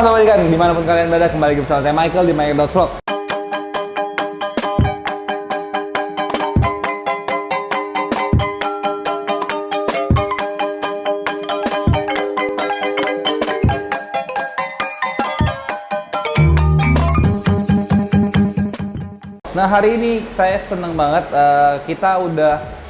Halo Sobat Ikan, dimanapun kalian berada, kembali lagi bersama saya Michael di Michael Vlog. Nah, hari ini saya senang banget, kita udah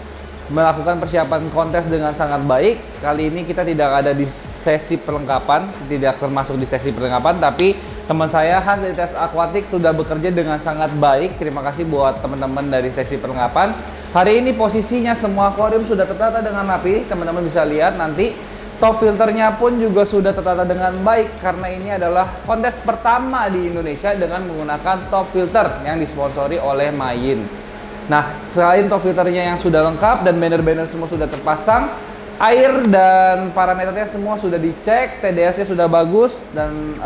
melakukan persiapan kontes dengan sangat baik. Kali ini kita tidak ada di sesi perlengkapan, tidak termasuk di sesi perlengkapan, tapi teman saya Hans dari Tes Aquatic sudah bekerja dengan sangat baik. Terima kasih buat teman-teman dari sesi perlengkapan. Hari ini posisinya semua akuarium sudah tertata dengan rapi, teman-teman bisa lihat nanti. Top filternya pun juga sudah tertata dengan baik, karena ini adalah kontes pertama di Indonesia dengan menggunakan top filter yang disponsori oleh Mayin. Nah, selain top filternya yang sudah lengkap dan banner-banner semua sudah terpasang, air dan parameternya semua sudah dicek, TDS-nya sudah bagus, dan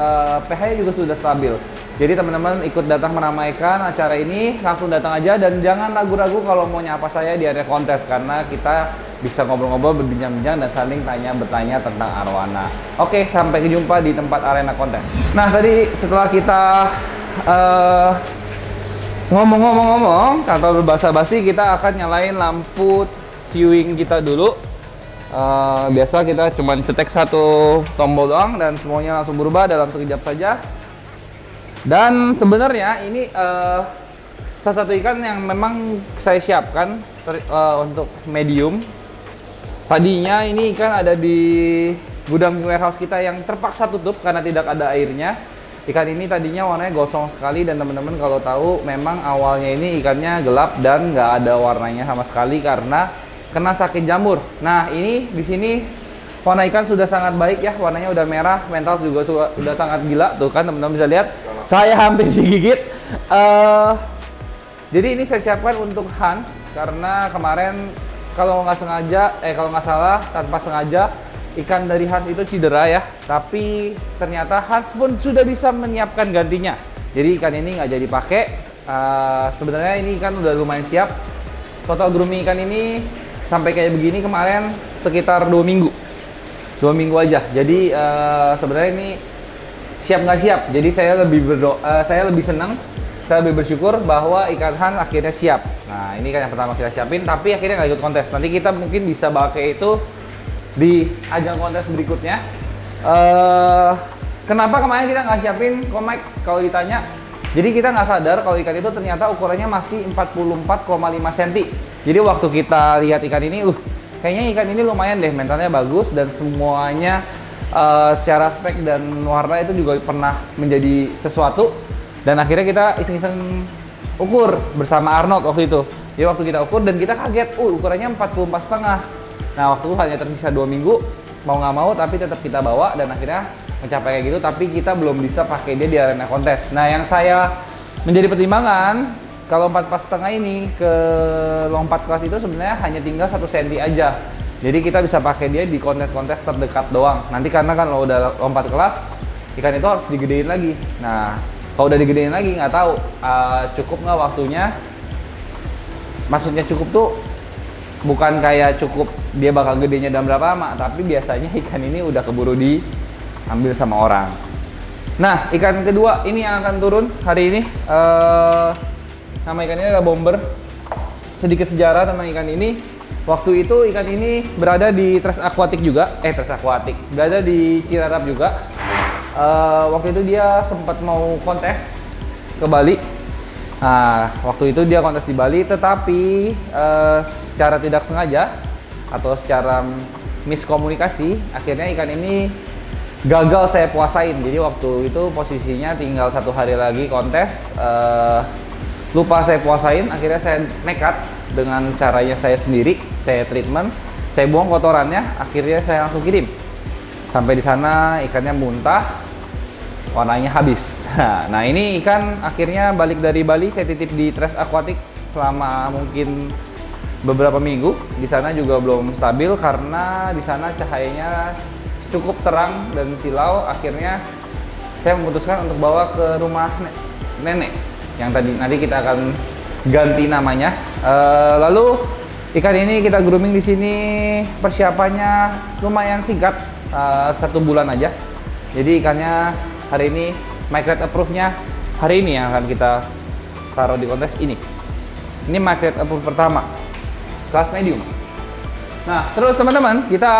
pH-nya juga sudah stabil. Jadi teman-teman ikut datang meramaikan acara ini, langsung datang aja dan jangan ragu-ragu kalau mau nyapa saya di area kontes, karena kita bisa ngobrol-ngobrol, berbincang-bincang, dan saling bertanya tentang arwana. Oke, sampai jumpa di tempat arena kontes. Nah, tadi setelah kita ngomong-ngomong atau berbasa-basi, kita akan nyalain lampu viewing kita dulu. Biasa kita cuma cetek satu tombol doang dan semuanya langsung berubah dalam sekejap saja. Dan sebenarnya ini salah satu ikan yang memang saya siapkan untuk medium. Tadinya ini ikan ada di gudang warehouse kita yang terpaksa tutup karena tidak ada airnya. Ikan ini tadinya warnanya gosong sekali, dan teman-teman kalau tahu memang awalnya ini ikannya gelap dan nggak ada warnanya sama sekali karena kena sakit jamur. Nah, ini di sini warna ikan sudah sangat baik ya, warnanya udah merah, mental juga sudah sangat gila tuh kan, teman-teman bisa lihat. Saya hampir digigit. Jadi ini saya siapkan untuk Hans karena kemarin kalau nggak salah tanpa sengaja ikan dari Hans itu cedera ya, tapi ternyata Hans pun sudah bisa menyiapkan gantinya. Jadi ikan ini nggak jadi pakai. Sebenarnya ini ikan udah lumayan siap. Total grooming ikan ini sampai kayak begini kemarin sekitar 2 minggu. 2 minggu aja. Jadi sebenarnya ini siap nggak siap. Jadi saya lebih senang, saya lebih bersyukur bahwa ikan Hans akhirnya siap. Nah, ini kan yang pertama kita siapin, tapi akhirnya nggak ikut kontes. Nanti kita mungkin bisa pakai itu di ajang kontes berikutnya. Kenapa kemarin kita nggak siapin komik kalau ditanya? Jadi kita nggak sadar kalau ikan itu ternyata ukurannya masih 44,5 cm. Jadi waktu kita lihat ikan ini, kayaknya ikan ini lumayan deh, mentalnya bagus dan semuanya secara spek dan warna itu juga pernah menjadi sesuatu. Dan akhirnya kita iseng-iseng ukur bersama Arnold waktu itu. Jadi waktu kita ukur dan kita kaget, ukurannya 44,5. Nah, waktu itu hanya tersisa 2 minggu, mau nggak mau tapi tetap kita bawa dan akhirnya mencapai kayak gitu, tapi kita belum bisa pakai dia di arena kontes. Nah, yang saya menjadi pertimbangan, kalau 44,5 ini ke lompat kelas itu sebenarnya hanya tinggal 1 cm aja. Jadi kita bisa pakai dia di kontes-kontes terdekat doang. Nanti karena kan kalau udah lompat kelas, ikan itu harus digedein lagi. Nah, kalau udah digedein lagi nggak tahu cukup nggak waktunya. Maksudnya cukup tuh bukan kayak cukup dia bakal gedenya dalam berapa lama, tapi biasanya ikan ini udah keburu diambil sama orang. Nah, ikan kedua ini yang akan turun hari ini, nama ikan ini adalah bomber. Sedikit sejarah tentang ikan ini. Waktu itu ikan ini berada di Tes Aquatic juga, berada di Cirarap juga. Waktu itu dia sempat mau kontes ke Bali. Nah, waktu itu dia kontes di Bali, tetapi secara tidak sengaja atau secara miskomunikasi, akhirnya ikan ini gagal saya puasain. Jadi waktu itu posisinya tinggal 1 hari lagi kontes, lupa saya puasain. Akhirnya saya nekat dengan caranya saya sendiri, saya treatment, saya buang kotorannya, akhirnya saya langsung kirim. Sampai di sana ikannya muntah, warnanya habis. Nah, ini ikan akhirnya balik dari Bali, saya titip di Tes Aquatic selama mungkin beberapa minggu. Di sana juga belum stabil karena di sana cahayanya cukup terang dan silau. Akhirnya saya memutuskan untuk bawa ke rumah nenek yang nanti kita akan ganti namanya. Lalu ikan ini kita grooming di sini, persiapannya lumayan singkat, 1 bulan aja. Jadi ikannya hari ini Migrate approve-nya hari ini yang akan kita taruh di kontes ini. Ini Migrate approve pertama, kelas medium. Nah, terus teman-teman, kita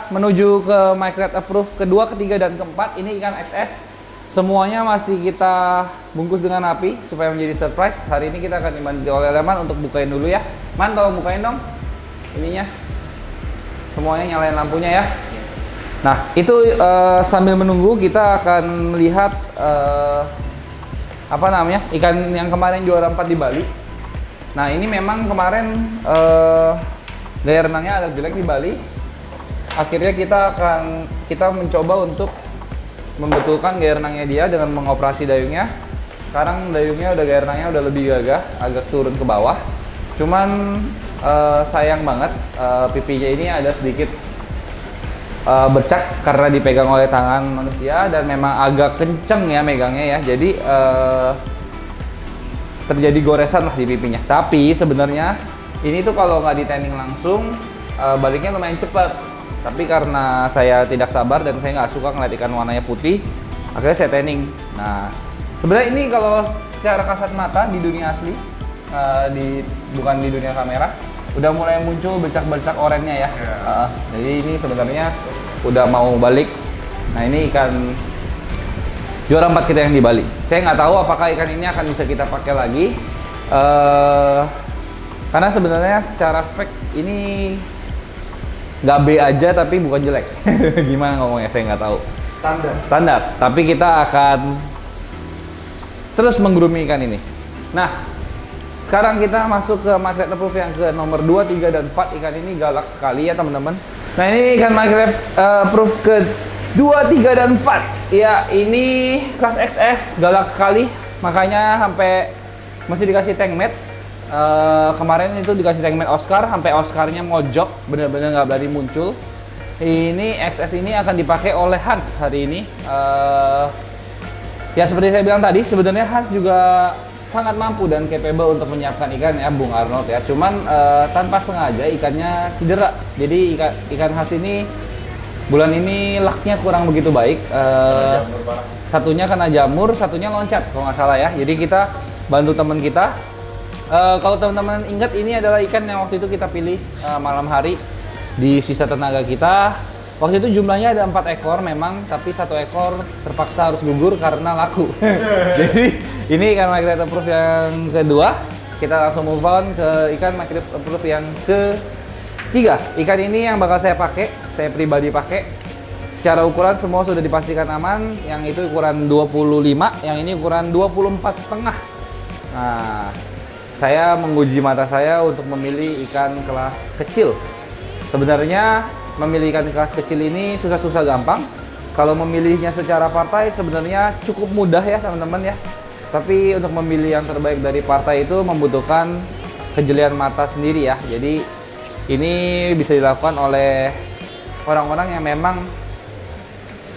menuju ke Migrate approve kedua, ketiga, dan keempat. Ini ikan XS. Semuanya masih kita bungkus dengan api supaya menjadi surprise. Hari ini kita akan dibantu oleh Leman untuk bukain dulu ya. Man, tolong bukain dong ininya. Semuanya nyalain lampunya ya. Nah, itu sambil menunggu kita akan melihat apa namanya, ikan yang kemarin juara 4 di Bali. Nah, ini memang kemarin gaya renangnya agak jelek di Bali. Akhirnya kita mencoba untuk membetulkan gaya renangnya dia dengan mengoperasi dayungnya. Sekarang dayungnya udah, gaya renangnya udah lebih gagah, agak turun ke bawah. Cuman sayang banget pipinya ini ada sedikit bercak karena dipegang oleh tangan manusia dan memang agak kenceng ya megangnya ya. Jadi terjadi goresan lah di pipinya. Tapi sebenarnya ini tuh kalau nggak di tanning langsung baliknya lumayan cepat. Tapi karena saya tidak sabar dan saya nggak suka ngeliat ikan warnanya putih, akhirnya saya tanning. Nah, sebenarnya ini kalau secara kasat mata di dunia asli, bukan di dunia kamera, udah mulai muncul bercak-bercak oranye ya. Jadi ini sebenarnya udah mau balik. Nah, ini ikan juara 4 kita yang di Bali. Saya nggak tahu apakah ikan ini akan bisa kita pakai lagi. Karena sebenarnya secara spek ini nggak B aja tapi bukan jelek. Gimana ngomongnya saya nggak tahu. Standar. Tapi kita akan terus menggrooming ikan ini. Nah, sekarang kita masuk ke Migrate approve yang ke nomor 2, 3, dan 4. Ikan ini galak sekali ya teman-teman. Nah, ini ikan Migrate approve ke 2, 3, dan 4. Ya, ini kelas XS, galak sekali. Makanya sampai masih dikasih tank mat. Kemarin itu dikasih tank mat Oscar, sampai Oscarnya mojok, bener-bener nggak berani muncul. Ini XS ini akan dipakai oleh Hans hari ini. Ya seperti saya bilang tadi, sebenarnya Hans juga sangat mampu dan capable untuk menyiapkan ikan ya, Bung Arnold ya. Cuman tanpa sengaja ikannya cedera. Jadi ikan khas ini bulan ini lucknya kurang begitu baik. Satunya kena jamur, satunya loncat kalau nggak salah ya. Jadi kita bantu teman kita. Kalau teman-teman ingat, ini adalah ikan yang waktu itu kita pilih malam hari di sisa tenaga kita. Waktu itu jumlahnya ada 4 ekor memang, tapi 1 ekor terpaksa harus gugur karena laku. Jadi ini ikan Migrate approve yang kedua. Kita langsung move on ke ikan Migrate approve yang ketiga. Ikan ini yang bakal saya pakai, saya pribadi pakai. Secara ukuran semua sudah dipastikan aman. Yang itu ukuran 25, yang ini ukuran 24,5. Nah, saya menguji mata saya untuk memilih ikan kelas kecil. Sebenarnya memilih ikan kelas kecil ini susah-susah gampang. Kalau memilihnya secara partai sebenarnya cukup mudah ya teman-teman ya. Tapi untuk memilih yang terbaik dari partai itu membutuhkan kejelian mata sendiri ya. Jadi ini bisa dilakukan oleh orang-orang yang memang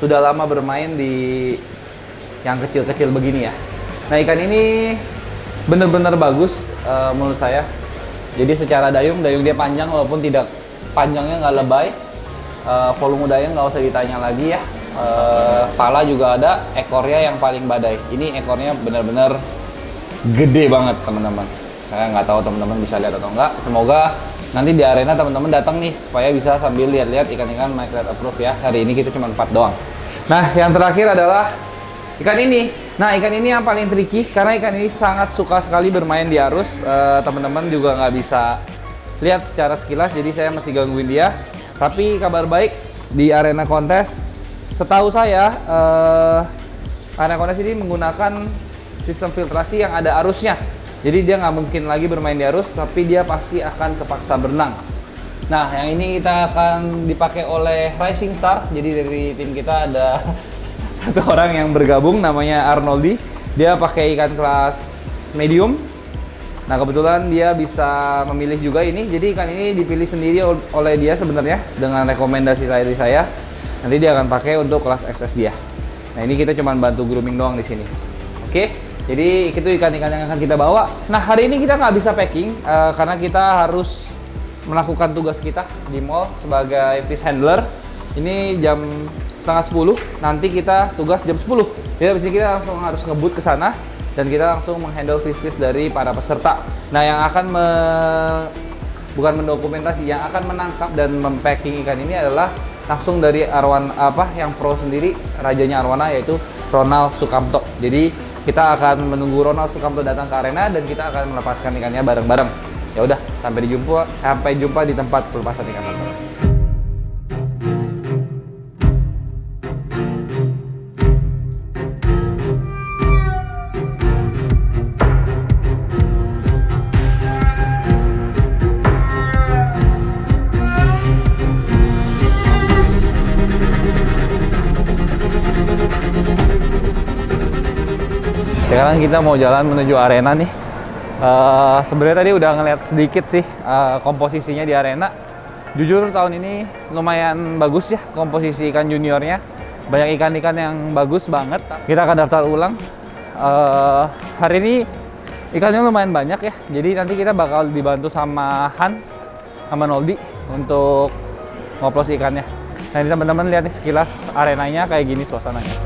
sudah lama bermain di yang kecil-kecil begini ya. Nah, ikan ini benar-benar bagus menurut saya. Jadi secara dayung dia panjang walaupun tidak panjangnya nggak lebay. Volume dayung nggak usah ditanya lagi ya. Pala juga ada, ekornya yang paling badai. Ini ekornya benar-benar gede banget teman-teman. Saya nggak tahu teman-teman bisa lihat atau enggak. Semoga nanti di arena teman-teman datang nih supaya bisa sambil lihat-lihat ikan-ikan Migrate approve ya. Hari ini kita cuma 4 doang. Nah, yang terakhir adalah ikan ini. Nah, ikan ini yang paling tricky karena ikan ini sangat suka sekali bermain di arus. Teman-teman juga nggak bisa lihat secara sekilas, jadi saya masih gangguin dia. Tapi kabar baik, di arena kontes, setahu saya arena kontes ini menggunakan sistem filtrasi yang ada arusnya. Jadi dia nggak mungkin lagi bermain di arus, tapi dia pasti akan terpaksa berenang. Nah, yang ini kita akan dipakai oleh Rising Star. Jadi dari tim kita ada satu orang yang bergabung namanya Arnoldi. Dia pakai ikan kelas medium. Nah, kebetulan dia bisa memilih juga ini. Jadi ikan ini dipilih sendiri oleh dia sebenarnya dengan rekomendasi dari saya. Nanti dia akan pakai untuk kelas XS dia. Nah, ini kita cuma bantu grooming doang di sini. Oke, jadi itu ikan-ikan yang akan kita bawa. Nah, hari ini kita nggak bisa packing karena kita harus melakukan tugas kita di mall sebagai fish handler. Ini jam setengah 10, nanti kita tugas jam 10. Jadi habis ini kita langsung harus ngebut ke sana dan kita langsung menghandle fish dari para peserta. Nah, yang akan bukan mendokumentasi, yang akan menangkap dan mempacking ikan ini adalah langsung dari yang pro sendiri, rajanya Arowana, yaitu Ronald Sukamto. Jadi kita akan menunggu Ronald Sukamto datang ke arena dan kita akan melepaskan ikannya bareng-bareng. Ya udah, sampai jumpa di tempat pelepasan ikan. Sekarang kita mau jalan menuju arena nih. Sebenarnya tadi udah ngeliat sedikit sih komposisinya di arena. Jujur tahun ini lumayan bagus ya komposisi ikan juniornya. Banyak ikan-ikan yang bagus banget. Kita akan daftar ulang. Hari ini ikannya lumayan banyak ya. Jadi nanti kita bakal dibantu sama Hans, sama Noldi untuk ngoplos ikannya. Nah ini teman-teman lihat nih sekilas arenanya kayak gini suasananya.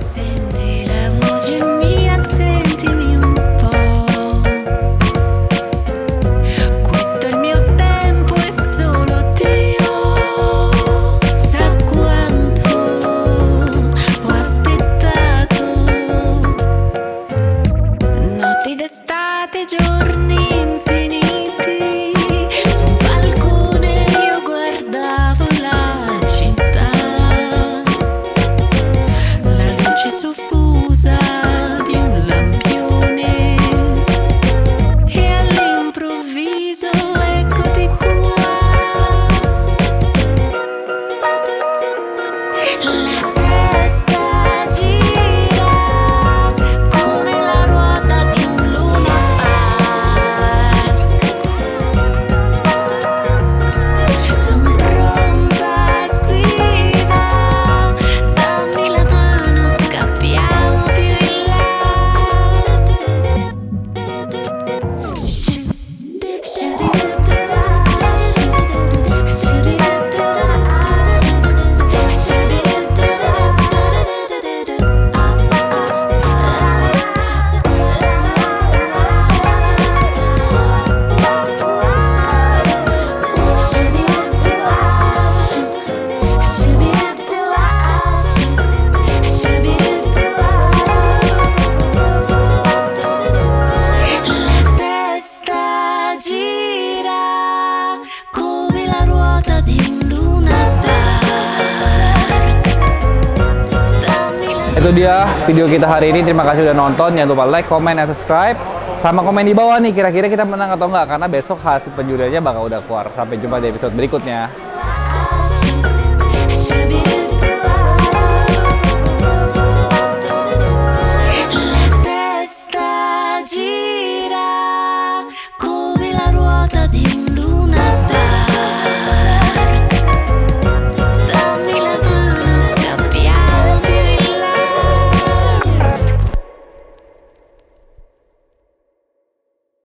Itu dia video kita hari ini. Terima kasih udah nonton. Jangan lupa like, comment, dan subscribe. Sama komen di bawah nih, kira-kira kita menang atau enggak. Karena besok hasil penjuriannya bakal udah keluar. Sampai jumpa di episode berikutnya. Gira come la ruota di un